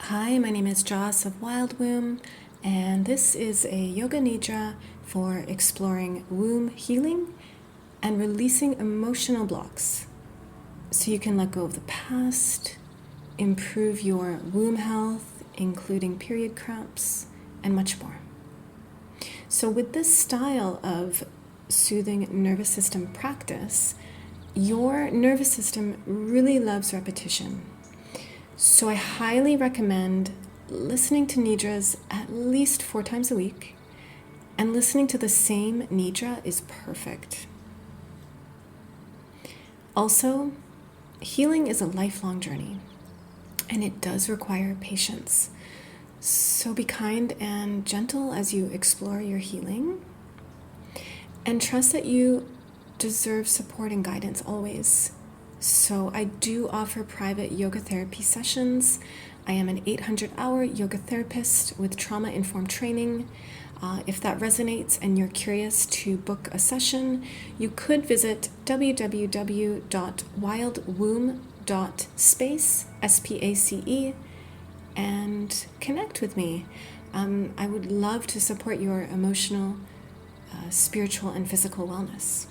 Hi, my name is Joss of Wild Womb, and this is a Yoga Nidra for exploring womb healing and releasing emotional blocks so you can let go of the past, improve your womb health, including period cramps, and much more. So with this style of soothing nervous system practice, your nervous system really loves repetition. So I highly recommend listening to nidras at least 4 times a week, and listening to the same nidra is perfect. Also, healing is a lifelong journey, and it does require patience. So be kind and gentle as you explore your healing, and trust that you deserve support and guidance always. So I do offer private yoga therapy sessions. I am an 800-hour yoga therapist with trauma-informed training. If that resonates and you're curious to book a session, you could visit www.wildwomb.space, S-P-A-C-E, and connect with me. I would love to support your emotional, spiritual, and physical wellness.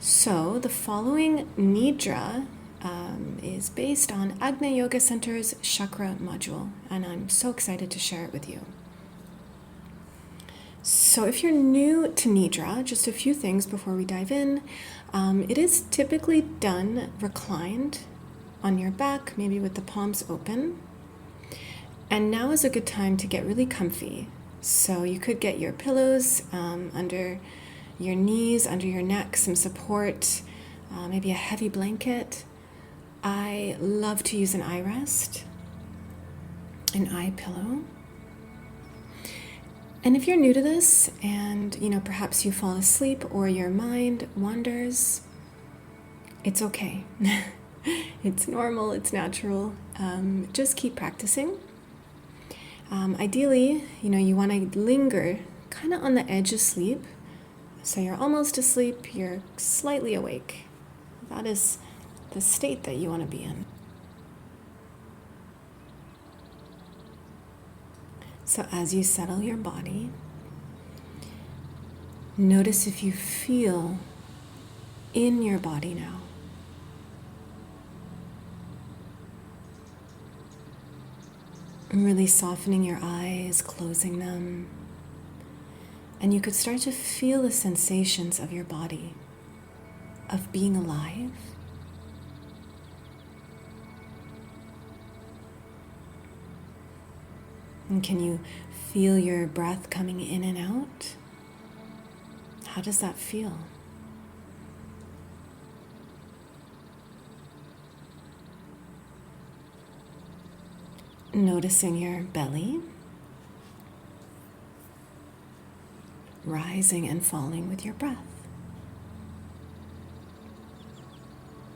So the following nidra is based on Agni Yoga Center's chakra module, and I'm so excited to share it with you. So if you're new to nidra, just a few things before we dive in. It is typically done reclined on your back, maybe with the palms open. And now is a good time to get really comfy. So you could get your pillows under your knees, under your neck, some support, maybe a heavy blanket. I love to use an eye rest, an eye pillow. And if you're new to this and, perhaps you fall asleep or your mind wanders, it's okay. It's normal, it's natural. Just keep practicing. Ideally, you want to linger kind of on the edge of sleep. So you're almost asleep, you're slightly awake. That is the state that you want to be in. So as you settle your body, notice if you feel in your body now. Really softening your eyes, closing them. And you could start to feel the sensations of your body, of being alive. And can you feel your breath coming in and out? How does that feel? Noticing your belly, rising and falling with your breath.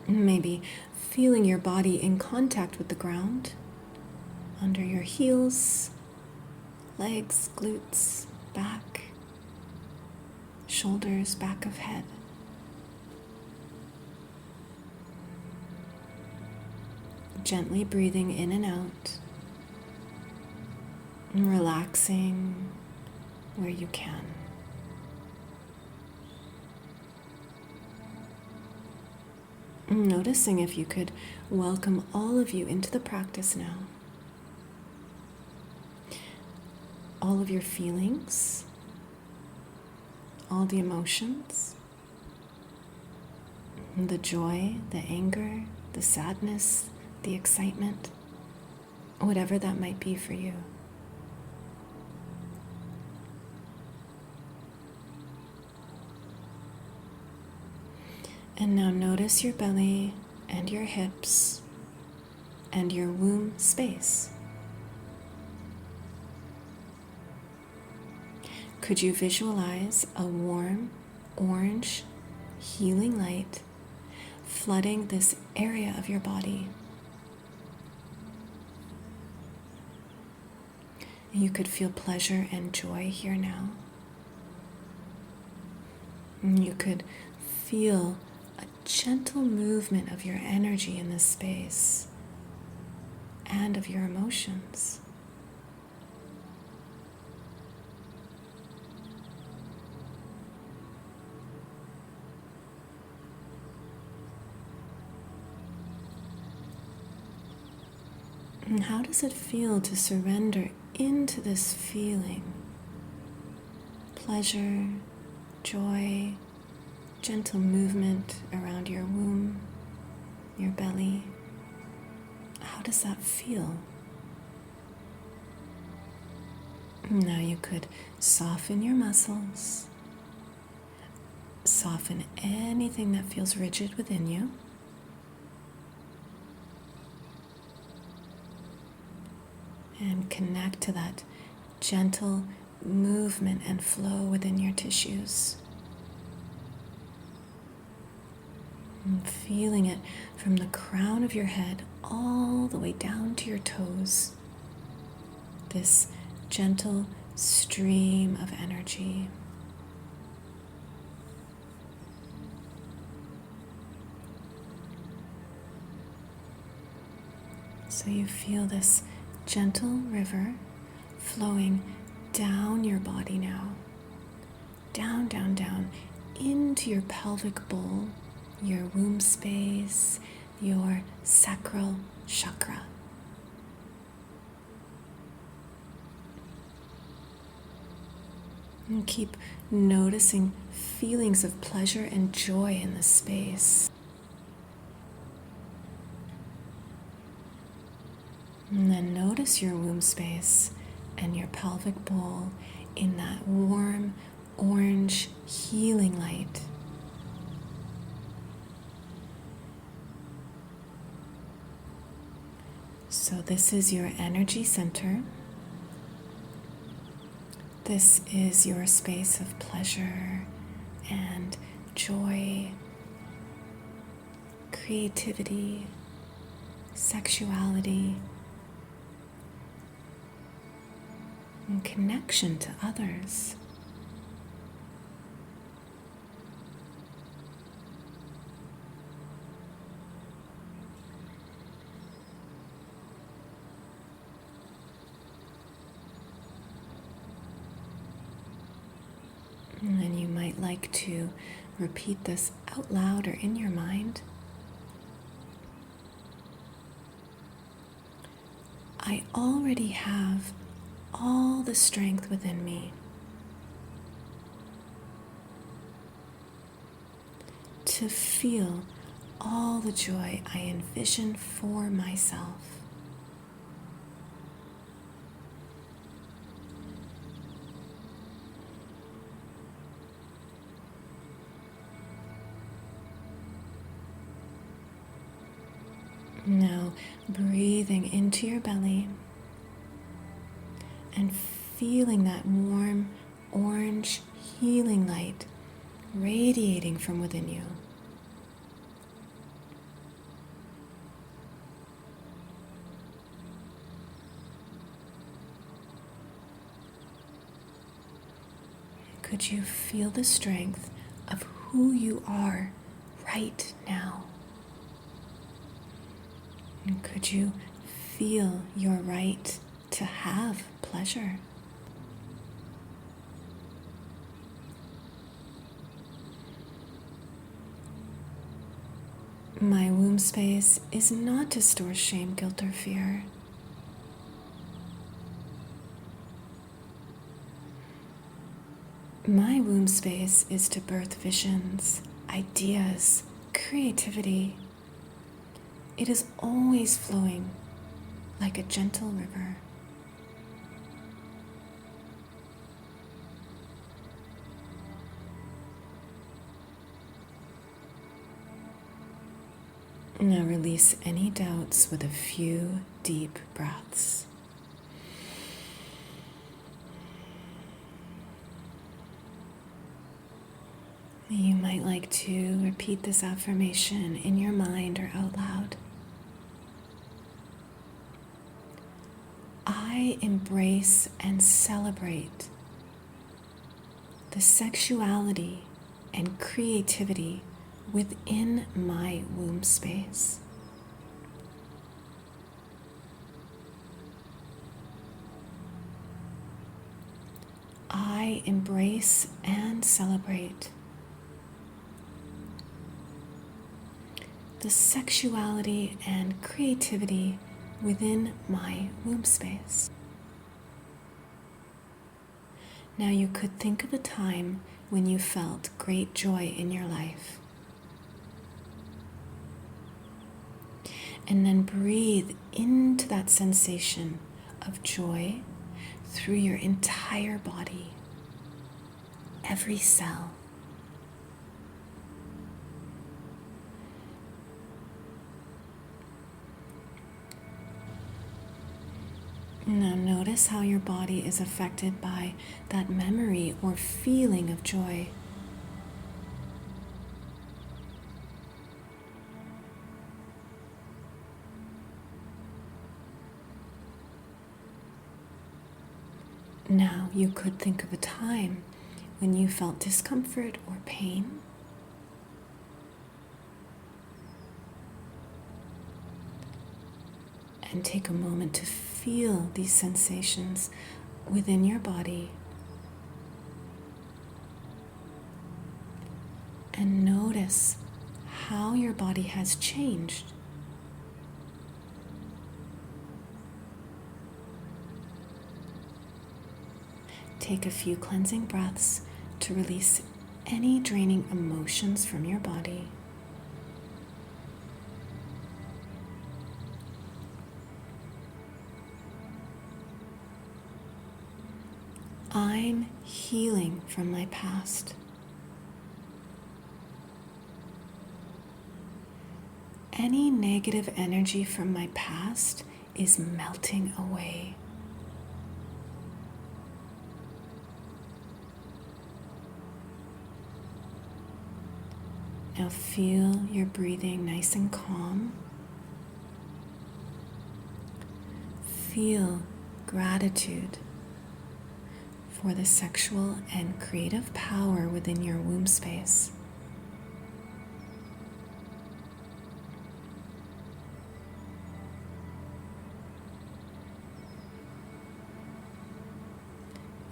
Maybe feeling your body in contact with the ground, under your heels, legs, glutes, back, shoulders, back of head. Gently breathing in and out, and relaxing where you can. Noticing if you could welcome all of you into the practice now. All of your feelings, all the emotions, the joy, the anger, the sadness, the excitement, whatever that might be for you. And now notice your belly and your hips and your womb space. Could you visualize a warm, orange, healing light flooding this area of your body? You could feel pleasure and joy here now. And you could feel a gentle movement of your energy in this space and of your emotions. And how does it feel to surrender into this feeling? Pleasure, joy, gentle movement around your womb, your belly. How does that feel? Now you could soften your muscles, soften anything that feels rigid within you. And connect to that gentle movement and flow within your tissues. And feeling it from the crown of your head all the way down to your toes. This gentle stream of energy. So you feel this gentle river flowing down your body now. Down, down, down into your pelvic bowl, your womb space, your sacral chakra. And keep noticing feelings of pleasure and joy in this space. And then notice your womb space and your pelvic bowl in that warm, orange, healing light. So this is your energy center. This is your space of pleasure and joy, creativity, sexuality, and connection to others. And then you might like to repeat this out loud or in your mind. I already have all the strength within me to feel all the joy I envision for myself. Now breathing into your belly and feeling that warm, orange, healing light radiating from within you. Could you feel the strength of who you are right now? And could you feel your right to have pleasure? My womb space is not to store shame, guilt, or fear. My womb space is to birth visions, ideas, creativity. It is always flowing like a gentle river. Now release any doubts with a few deep breaths. You might like to repeat this affirmation in your mind or out loud. I embrace and celebrate the sexuality and creativity within my womb space. embrace and celebrate the sexuality and creativity within my womb space. Now you could think of a time when you felt great joy in your life. And then breathe into that sensation of joy through your entire body, every cell. Now notice how your body is affected by that memory or feeling of joy. Now you could think of a time when you felt discomfort or pain. And take a moment to feel these sensations within your body. And notice how your body has changed. Take a few cleansing breaths to release any draining emotions from your body. I'm healing from my past. Any negative energy from my past is melting away. Now feel your breathing nice and calm. Feel gratitude for the sexual and creative power within your womb space.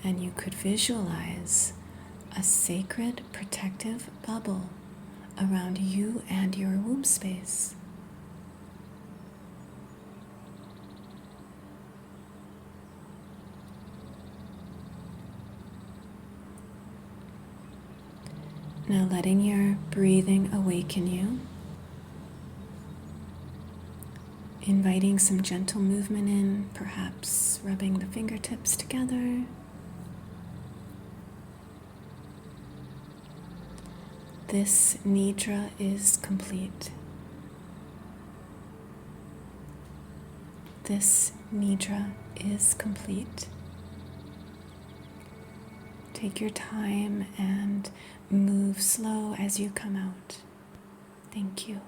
And you could visualize a sacred protective bubble around you and your womb space. Now letting your breathing awaken you, inviting some gentle movement in, perhaps rubbing the fingertips together. This Nidra is complete. This Nidra is complete. Take your time and move slow as you come out. Thank you.